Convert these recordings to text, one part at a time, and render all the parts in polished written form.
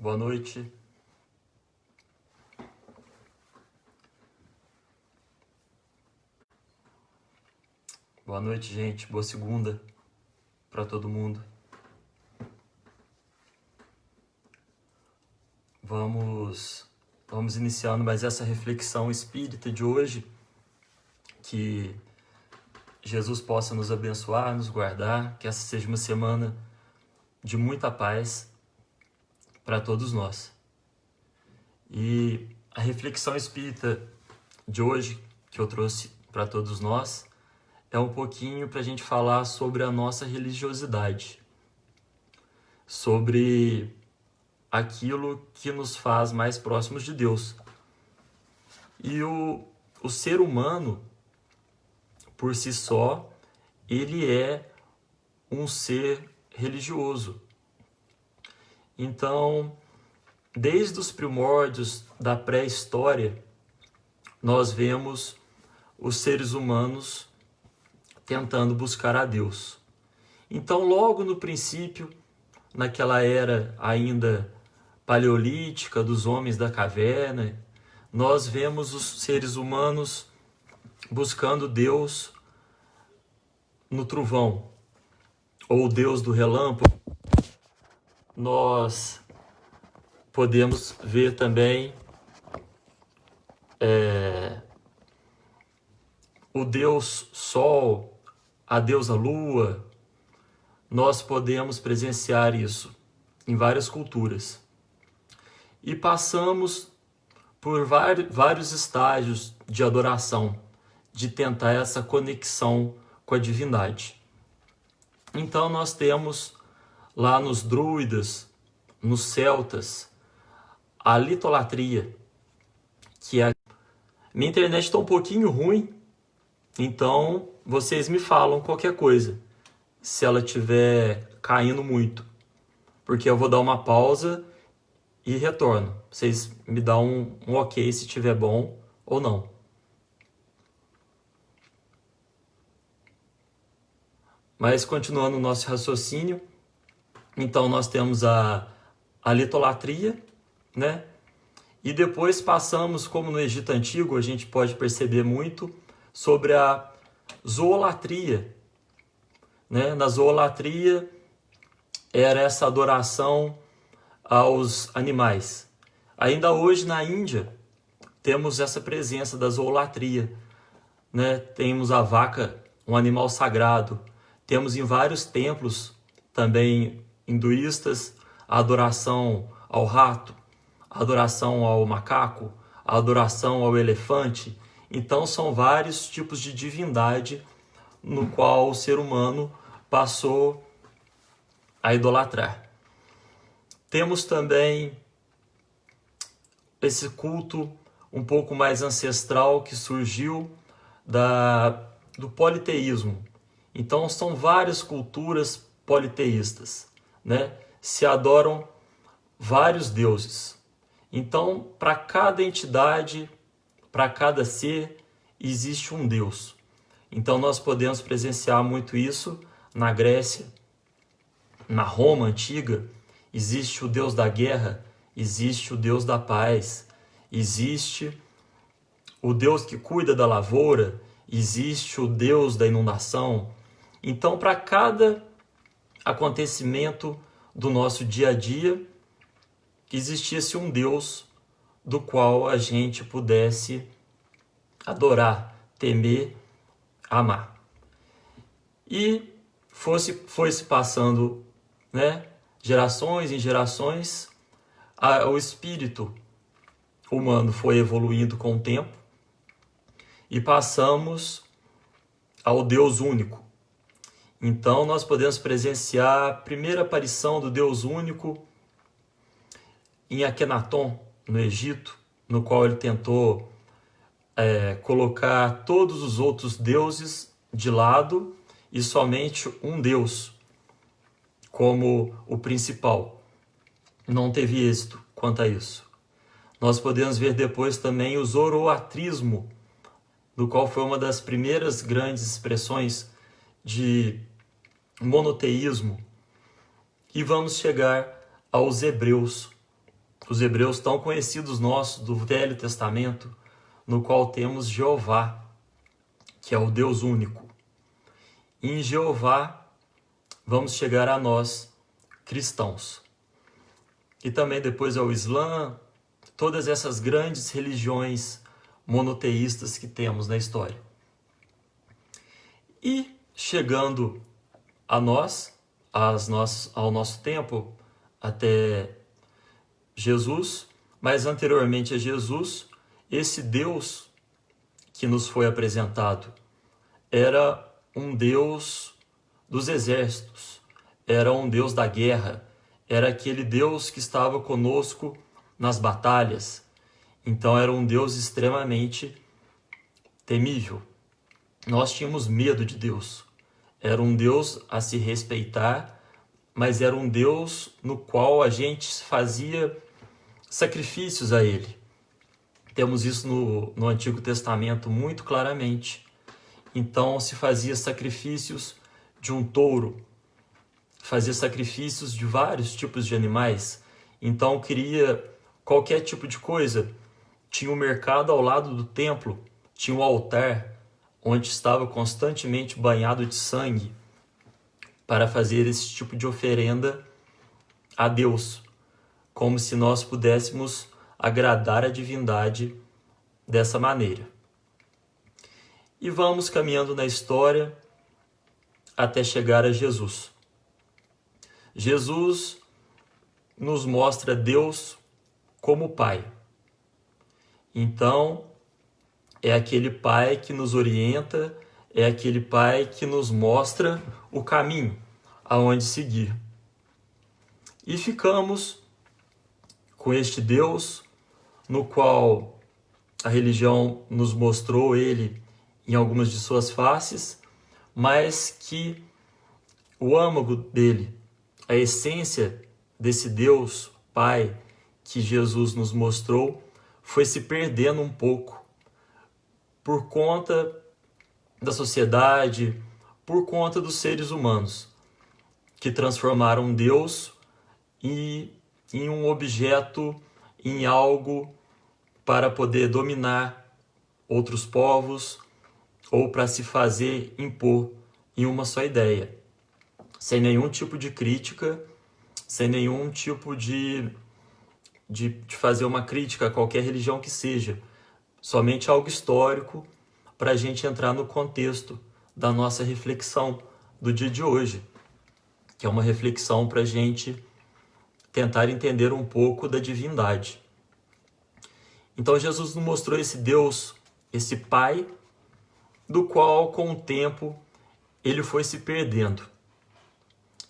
Boa noite. Boa noite, gente. Boa segunda para todo mundo. Vamos iniciando mais essa reflexão espírita de hoje. Que Jesus possa nos abençoar, nos guardar, que essa seja uma semana de muita paz para todos nós. E a reflexão espírita de hoje, que eu trouxe para todos nós, é um pouquinho para a gente falar sobre a nossa religiosidade, sobre aquilo que nos faz mais próximos de Deus. E o ser humano, por si só, ele é um ser religioso. Então, desde os primórdios da pré-história, nós vemos os seres humanos tentando buscar a Deus. Então, logo no princípio, naquela era ainda paleolítica, dos homens da caverna, nós vemos os seres humanos buscando Deus no trovão, ou Deus do relâmpago. Nós podemos ver também o Deus Sol, a deusa Lua. Nós podemos presenciar isso em várias culturas. E passamos por vários estágios de adoração, de tentar essa conexão com a divindade. Então nós temos lá nos druidas, nos celtas, a litolatria, que é... Minha internet está um pouquinho ruim, então vocês me falam qualquer coisa, se ela estiver caindo muito, porque eu vou dar uma pausa e retorno. Vocês me dão um ok se estiver bom ou não. Mas continuando o nosso raciocínio, então nós temos a litolatria, né? E depois passamos, como no Egito Antigo, a gente pode perceber muito sobre a zoolatria, né? Na zoolatria era essa adoração aos animais. Ainda hoje na Índia temos essa presença da zoolatria, né? Temos a vaca, um animal sagrado. Temos em vários templos também hinduístas a adoração ao rato, a adoração ao macaco, a adoração ao elefante. Então são vários tipos de divindade no qual o ser humano passou a idolatrar. Temos também esse culto um pouco mais ancestral que surgiu do politeísmo. Então são várias culturas politeístas, né? Se adoram vários deuses. Então, para cada entidade, para cada ser, existe um Deus. Então nós podemos presenciar muito isso na Grécia, na Roma antiga. Existe o Deus da guerra, existe o Deus da paz, existe o Deus que cuida da lavoura, existe o Deus da inundação. Então, para cada acontecimento do nosso dia a dia, existisse um Deus do qual a gente pudesse adorar, temer, amar. E foi-se passando, né, gerações em gerações, o espírito humano foi evoluindo com o tempo e passamos ao Deus único. Então nós podemos presenciar a primeira aparição do Deus único em Akenaton, no Egito, no qual ele tentou colocar todos os outros deuses de lado e somente um Deus como o principal. Não teve êxito quanto a isso. Nós podemos ver depois também o zoroatrismo, do qual foi uma das primeiras grandes expressões de monoteísmo. E vamos chegar aos hebreus, os hebreus tão conhecidos nossos do Velho Testamento, no qual temos Jeová, que é o Deus único. E em Jeová vamos chegar a nós, cristãos. E também depois ao Islã, todas essas grandes religiões monoteístas que temos na história. E chegando a nós, ao nosso tempo, até Jesus, mas anteriormente a Jesus, esse Deus que nos foi apresentado era um Deus dos exércitos, era um Deus da guerra, era aquele Deus que estava conosco nas batalhas. Então era um Deus extremamente temível. Nós tínhamos medo de Deus. Era um Deus a se respeitar, mas era um Deus no qual a gente fazia sacrifícios a Ele. Temos isso no Antigo Testamento muito claramente. Então se fazia sacrifícios de um touro, fazia sacrifícios de vários tipos de animais. Então queria qualquer tipo de coisa. Tinha um mercado ao lado do templo, tinha um altar onde estava constantemente banhado de sangue para fazer esse tipo de oferenda a Deus, como se nós pudéssemos agradar a divindade dessa maneira. E vamos caminhando na história até chegar a Jesus. Jesus nos mostra Deus como Pai. Então, é aquele Pai que nos orienta, é aquele Pai que nos mostra o caminho aonde seguir. E ficamos com este Deus, no qual a religião nos mostrou Ele em algumas de suas faces, mas que o âmago dele, a essência desse Deus Pai que Jesus nos mostrou, foi se perdendo um pouco por conta da sociedade, por conta dos seres humanos, que transformaram Deus em um objeto, em algo para poder dominar outros povos ou para se fazer impor em uma só ideia, sem nenhum tipo de crítica, sem nenhum tipo de fazer uma crítica a qualquer religião que seja, somente algo histórico para a gente entrar no contexto da nossa reflexão do dia de hoje, que é uma reflexão para a gente tentar entender um pouco da divindade. Então Jesus nos mostrou esse Deus, esse Pai, do qual com o tempo ele foi se perdendo.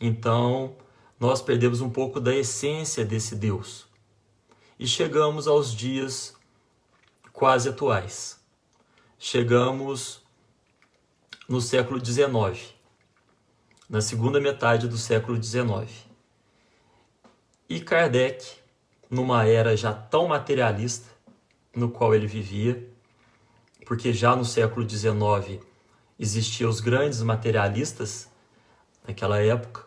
Então nós perdemos um pouco da essência desse Deus e chegamos aos dias quase atuais. Chegamos no século XIX, na segunda metade do século XIX. E Kardec, numa era já tão materialista, no qual ele vivia, porque já no século XIX existiam os grandes materialistas naquela época,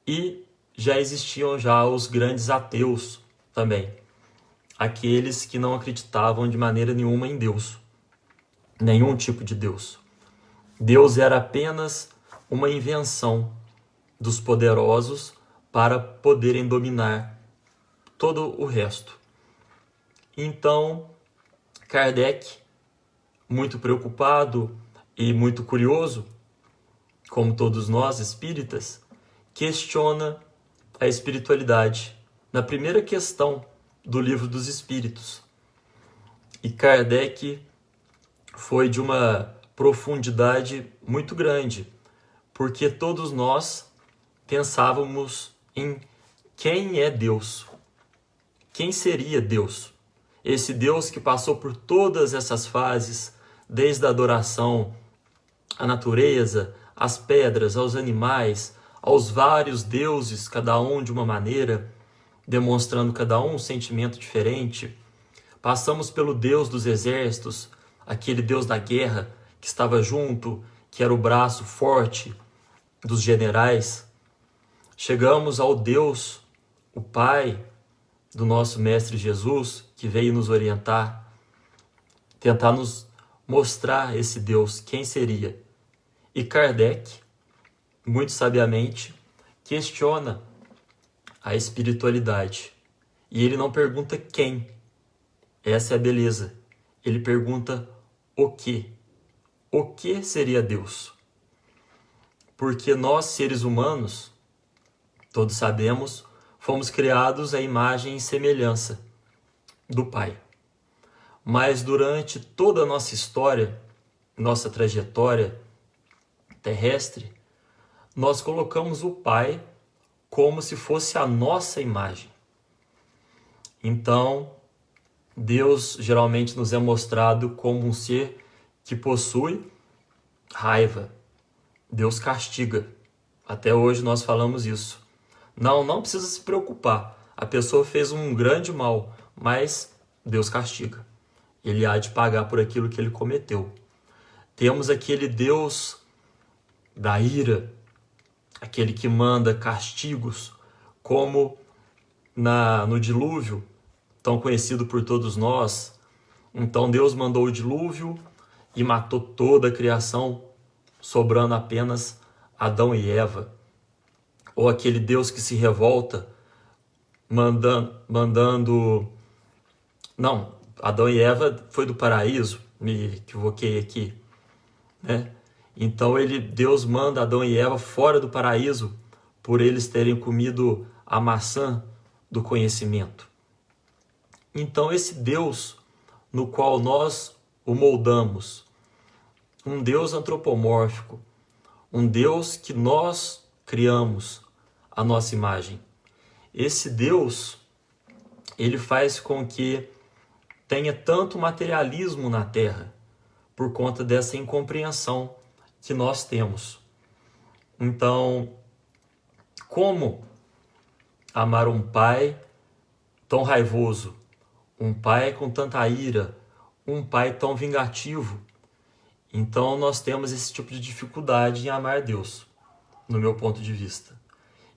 e já existiam já os grandes ateus também, aqueles que não acreditavam de maneira nenhuma em Deus, nenhum tipo de Deus. Deus era apenas uma invenção dos poderosos para poderem dominar todo o resto. Então, Kardec, muito preocupado e muito curioso, como todos nós espíritas, questiona a espiritualidade na primeira questão do Livro dos Espíritos. E Kardec foi de uma profundidade muito grande, porque todos nós pensávamos em quem é Deus, quem seria Deus. Esse Deus que passou por todas essas fases, desde a adoração à natureza, às pedras, aos animais, aos vários deuses, cada um de uma maneira, demonstrando cada um sentimento diferente. Passamos pelo Deus dos exércitos, aquele Deus da guerra que estava junto, que era o braço forte dos generais. Chegamos ao Deus, o Pai, do nosso Mestre Jesus, que veio nos orientar, tentar nos mostrar esse Deus, quem seria. E Kardec, muito sabiamente, questiona a espiritualidade. E ele não pergunta quem. Essa é a beleza. Ele pergunta o que. O que seria Deus? Porque nós, seres humanos, todos sabemos, fomos criados à imagem e semelhança do Pai. Mas durante toda a nossa história, nossa trajetória terrestre, nós colocamos o Pai como se fosse a nossa imagem. Então, Deus geralmente nos é mostrado como um ser que possui raiva. Deus castiga. Até hoje nós falamos isso. Não precisa se preocupar. A pessoa fez um grande mal, mas Deus castiga. Ele há de pagar por aquilo que ele cometeu. Temos aquele Deus da ira, aquele que manda castigos, como no dilúvio, tão conhecido por todos nós. Então Deus mandou o dilúvio e matou toda a criação, sobrando apenas Adão e Eva. Ou aquele Deus que se revolta, mandando... Não, Adão e Eva foi do paraíso, me equivoquei aqui, né? Então Deus manda Adão e Eva fora do paraíso por eles terem comido a maçã do conhecimento. Então esse Deus no qual nós o moldamos, um Deus antropomórfico, um Deus que nós criamos à nossa imagem. Esse Deus, ele faz com que tenha tanto materialismo na Terra, por conta dessa incompreensão que nós temos. Então, como amar um pai tão raivoso, um pai com tanta ira, um pai tão vingativo? Então nós temos esse tipo de dificuldade em amar Deus, no meu ponto de vista.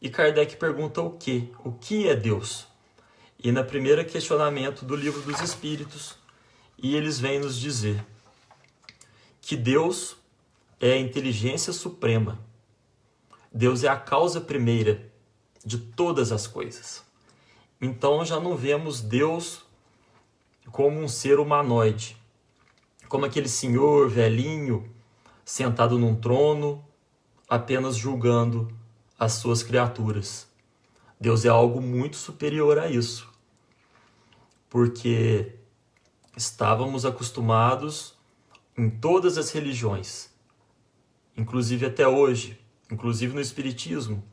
E Kardec pergunta o quê? O que é Deus? E no primeiro questionamento do Livro dos Espíritos, e eles vêm nos dizer que Deus é a inteligência suprema. Deus é a causa primeira de todas as coisas. Então já não vemos Deus como um ser humanoide, como aquele senhor velhinho sentado num trono, apenas julgando as suas criaturas. Deus é algo muito superior a isso, porque estávamos acostumados em todas as religiões, inclusive até hoje, inclusive no Espiritismo,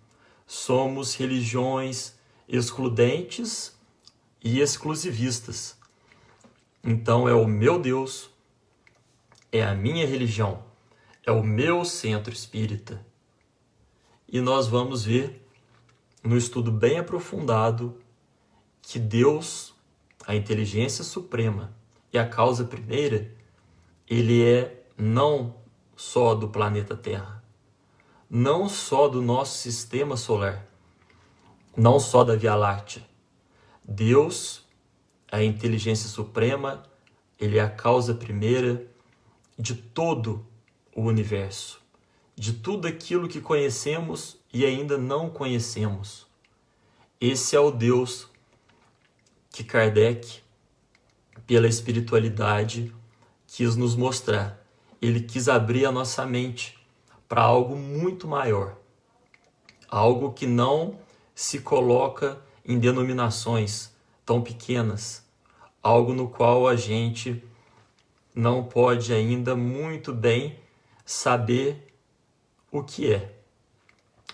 somos religiões excludentes e exclusivistas. Então é o meu Deus, é a minha religião, é o meu centro espírita. E nós vamos ver, no estudo bem aprofundado, que Deus, a inteligência suprema e a causa primeira, ele é não só do planeta Terra, não só do nosso sistema solar, não só da Via Láctea. Deus, a inteligência suprema, ele é a causa primeira de todo o universo, de tudo aquilo que conhecemos e ainda não conhecemos. Esse é o Deus que Kardec, pela espiritualidade, quis nos mostrar. Ele quis abrir a nossa mente para algo muito maior, algo que não se coloca em denominações tão pequenas, algo no qual a gente não pode ainda muito bem saber o que é.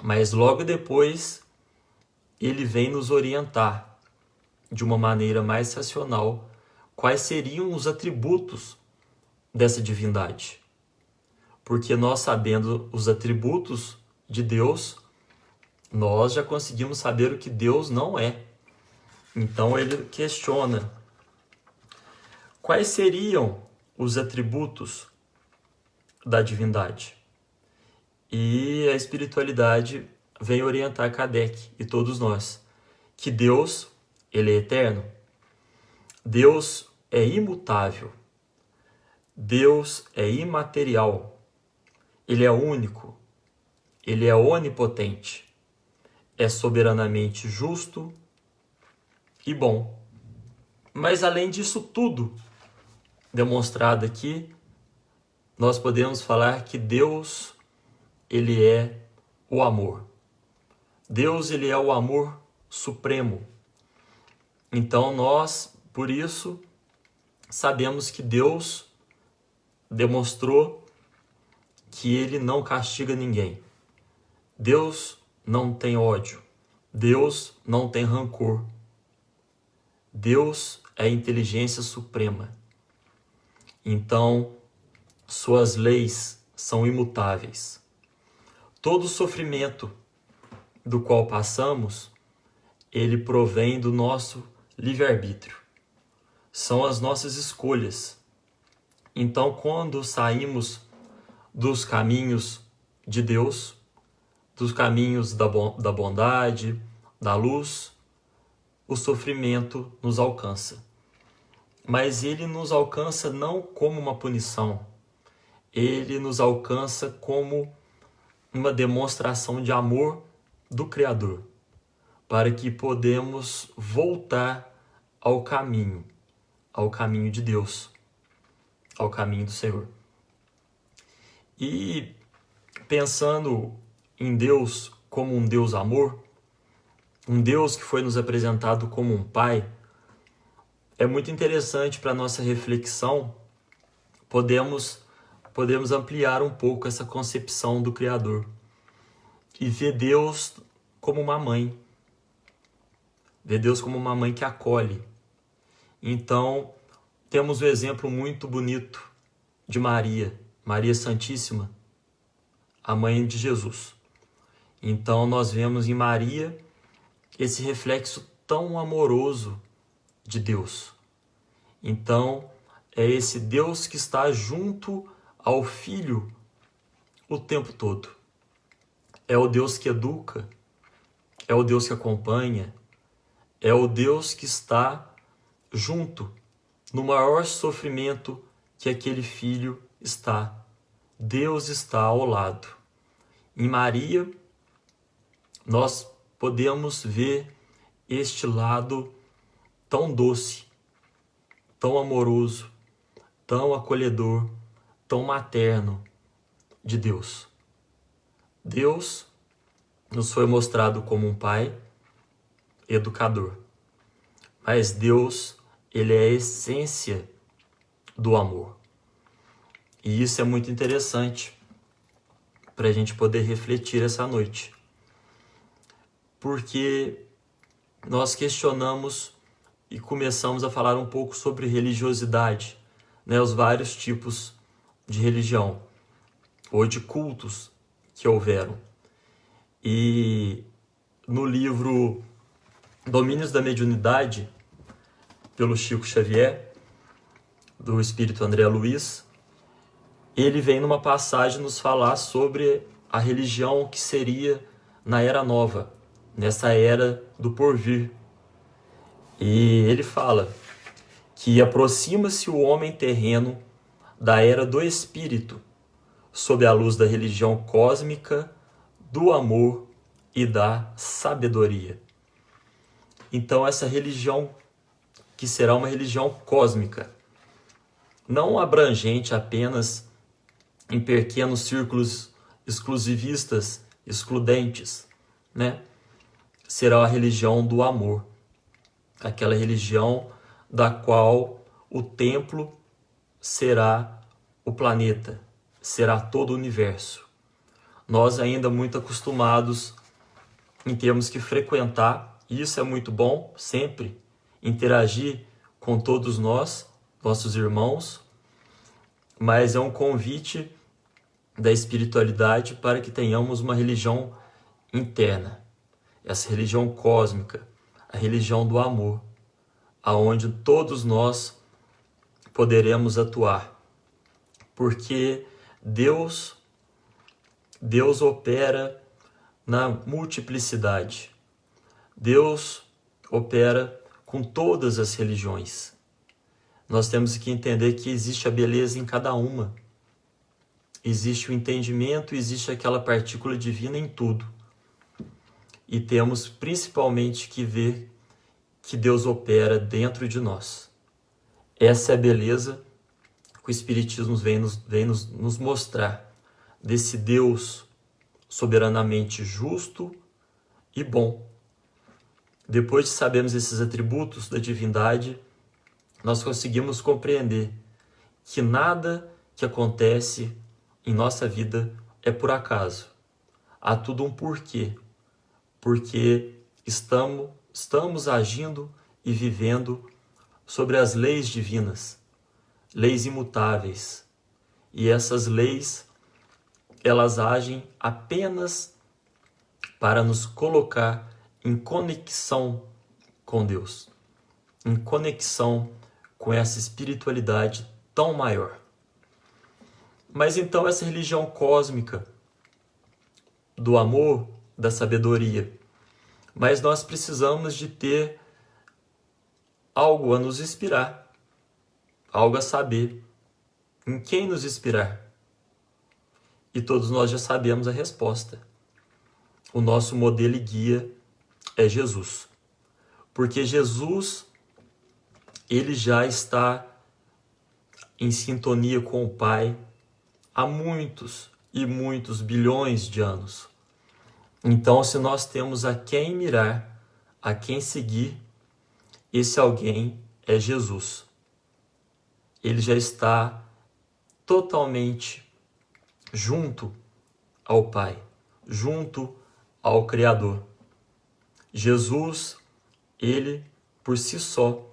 Mas logo depois ele vem nos orientar de uma maneira mais racional quais seriam os atributos dessa divindade. Porque nós, sabendo os atributos de Deus, nós já conseguimos saber o que Deus não é. Então ele questiona quais seriam os atributos da divindade. E a espiritualidade vem orientar Kardec e todos nós que Deus ele é eterno. Deus é imutável. Deus é imaterial. Ele é único. Ele é onipotente. É soberanamente justo e bom. Mas além disso tudo demonstrado aqui, nós podemos falar que Deus, ele é o amor. Deus, ele é o amor supremo. Então nós, por isso, sabemos que Deus demonstrou que ele não castiga ninguém. Deus não tem ódio. Deus não tem rancor. Deus é a inteligência suprema. Então, suas leis são imutáveis. Todo o sofrimento do qual passamos, ele provém do nosso livre-arbítrio. São as nossas escolhas. Então, quando saímos dos caminhos de Deus, dos caminhos da bondade, da luz, o sofrimento nos alcança. Mas ele nos alcança não como uma punição, ele nos alcança como uma demonstração de amor do Criador, para que podemos voltar ao caminho de Deus, ao caminho do Senhor. E pensando em Deus como um Deus amor, um Deus que foi nos apresentado como um Pai, é muito interessante para a nossa reflexão, podemos ampliar um pouco essa concepção do Criador e ver Deus como uma mãe, ver Deus como uma mãe que acolhe. Então, temos o exemplo muito bonito de Maria Santíssima, a mãe de Jesus. Então, nós vemos em Maria esse reflexo tão amoroso de Deus. Então, é esse Deus que está junto ao Filho o tempo todo. É o Deus que educa, é o Deus que acompanha, é o Deus que está junto no maior sofrimento que aquele filho está. Deus está ao lado. Em Maria, nós podemos ver este lado tão doce, tão amoroso, tão acolhedor, tão materno de Deus. Deus nos foi mostrado como um pai educador, mas Deus, ele é a essência do amor. E isso é muito interessante para a gente poder refletir essa noite, porque nós questionamos e começamos a falar um pouco sobre religiosidade, né? Os vários tipos de religião ou de cultos que houveram. E no livro Domínios da Mediunidade, pelo Chico Xavier, do espírito André Luiz, ele vem numa passagem nos falar sobre a religião que seria na Era Nova, nessa era do porvir. E ele fala que aproxima-se o homem terreno da era do espírito, sob a luz da religião cósmica, do amor e da sabedoria. Então essa religião, que será uma religião cósmica, não abrangente apenas em pequenos círculos exclusivistas, excludentes, né? Será a religião do amor, aquela religião da qual o templo será o planeta, será todo o universo. Nós ainda muito acostumados em termos que frequentar, e isso é muito bom, sempre interagir com todos nós, nossos irmãos, mas é um convite da espiritualidade para que tenhamos uma religião interna, essa religião cósmica, a religião do amor, aonde todos nós poderemos atuar, porque Deus opera na multiplicidade. Deus opera com todas as religiões. Nós temos que entender que existe a beleza em cada uma. Existe o entendimento, existe aquela partícula divina em tudo. E temos principalmente que ver que Deus opera dentro de nós. Essa é a beleza que o Espiritismo vem nos mostrar, desse Deus soberanamente justo e bom. Depois de sabermos esses atributos da divindade, nós conseguimos compreender que nada que acontece em nossa vida é por acaso. Há tudo um porquê. Porque estamos agindo e vivendo sobre as leis divinas, leis imutáveis. E essas leis, elas agem apenas para nos colocar em conexão com Deus, em conexão com essa espiritualidade tão maior. Mas então essa religião cósmica do amor, da sabedoria, mas nós precisamos de ter algo a nos inspirar, algo a saber. Em quem nos inspirar? E todos nós já sabemos a resposta. O nosso modelo e guia é Jesus. Porque Jesus, ele já está em sintonia com o Pai há muitos e muitos bilhões de anos. Então, se nós temos a quem mirar, a quem seguir, esse alguém é Jesus. Ele já está totalmente junto ao Pai, junto ao Criador. Jesus, ele por si só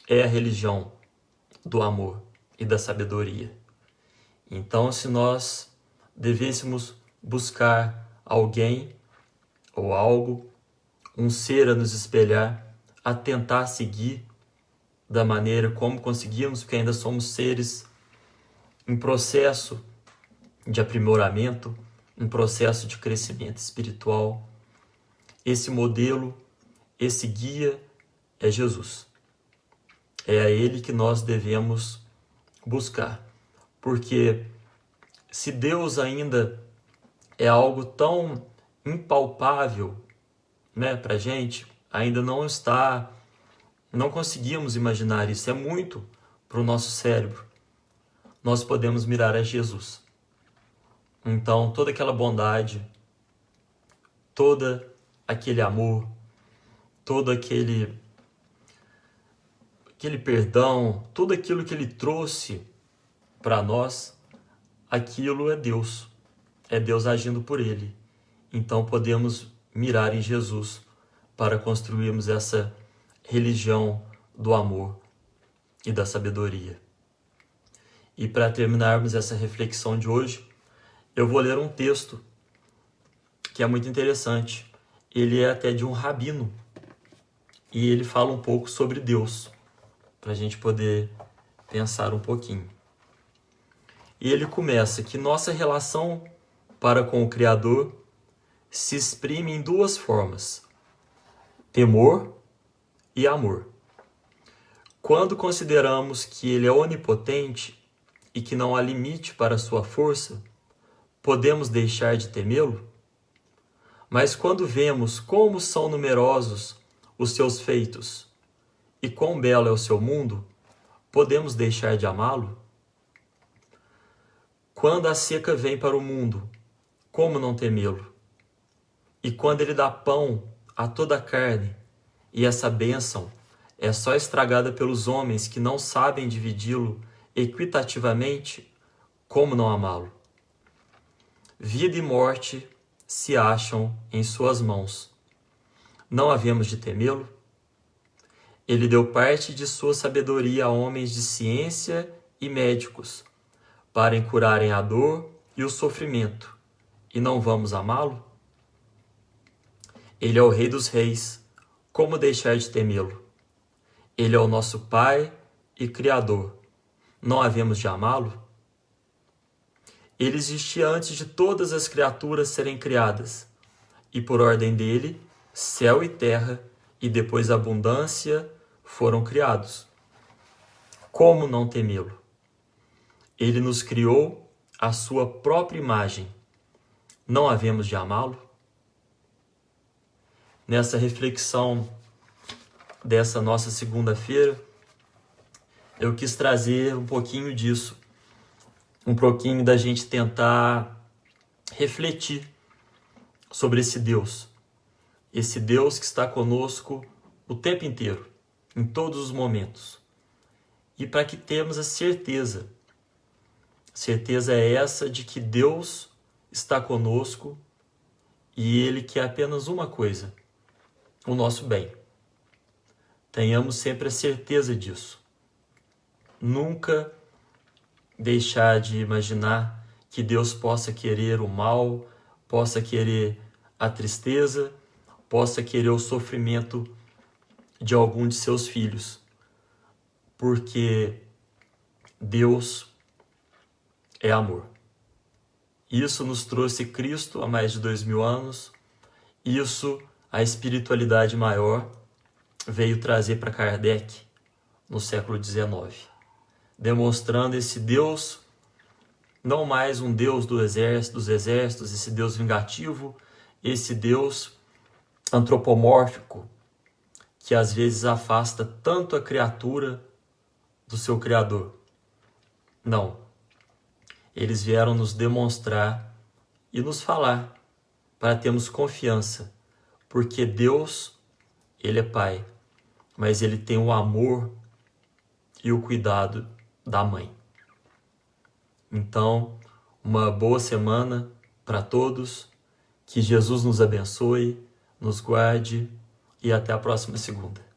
é a religião do amor e da sabedoria. Então, se nós devêssemos buscar alguém ou algo, um ser a nos espelhar, a tentar seguir da maneira como conseguimos, porque ainda somos seres em processo de aprimoramento, em processo de crescimento espiritual. Esse modelo, esse guia é Jesus. É a Ele que nós devemos buscar. Porque se Deus ainda é algo tão impalpável, né, para a gente, ainda não conseguimos imaginar isso, é muito para o nosso cérebro. Nós podemos mirar a Jesus. Então, toda aquela bondade, todo aquele amor, todo aquele perdão, tudo aquilo que Ele trouxe para nós, aquilo é Deus. É Deus agindo por Ele. Então podemos mirar em Jesus para construirmos essa religião do amor e da sabedoria. E para terminarmos essa reflexão de hoje, eu vou ler um texto que é muito interessante. Ele é até de um rabino e ele fala um pouco sobre Deus, para a gente poder pensar um pouquinho. E ele começa que nossa relação para com o Criador se exprime em duas formas: temor e amor. Quando consideramos que Ele é onipotente e que não há limite para sua força, podemos deixar de temê-lo? Mas quando vemos como são numerosos os seus feitos e quão belo é o seu mundo, podemos deixar de amá-lo? Quando a seca vem para o mundo, como não temê-lo? E quando Ele dá pão a toda a carne, e essa bênção é só estragada pelos homens que não sabem dividi-lo equitativamente, como não amá-lo? Vida e morte se acham em suas mãos. Não havemos de temê-lo? Ele deu parte de sua sabedoria a homens de ciência e médicos, para encurarem a dor e o sofrimento, e não vamos amá-lo? Ele é o Rei dos Reis, como deixar de temê-lo? Ele é o nosso Pai e Criador, não havemos de amá-lo? Ele existia antes de todas as criaturas serem criadas, e por ordem dele, céu e terra, e depois abundância foram criados. Como não temê-lo? Ele nos criou à sua própria imagem. Não havemos de amá-lo? Nessa reflexão dessa nossa segunda-feira, eu quis trazer um pouquinho disso, um pouquinho da gente tentar refletir sobre esse Deus que está conosco o tempo inteiro, em todos os momentos. E para que tenhamos a certeza é essa de que Deus está conosco e Ele quer apenas uma coisa, o nosso bem. Tenhamos sempre a certeza disso. Nunca deixar de imaginar que Deus possa querer o mal, possa querer a tristeza, possa querer o sofrimento de algum de seus filhos. Porque Deus é amor. Isso nos trouxe Cristo há mais de 2000 anos. Isso a espiritualidade maior veio trazer para Kardec no século XIX. Demonstrando esse Deus, não mais um Deus dos exércitos, esse Deus vingativo, esse Deus antropomórfico, que às vezes afasta tanto a criatura do seu Criador. Não. Eles vieram nos demonstrar e nos falar para termos confiança, porque Deus, Ele é Pai, mas Ele tem o amor e o cuidado da mãe. Então, uma boa semana para todos, que Jesus nos abençoe, nos guarde e até a próxima segunda.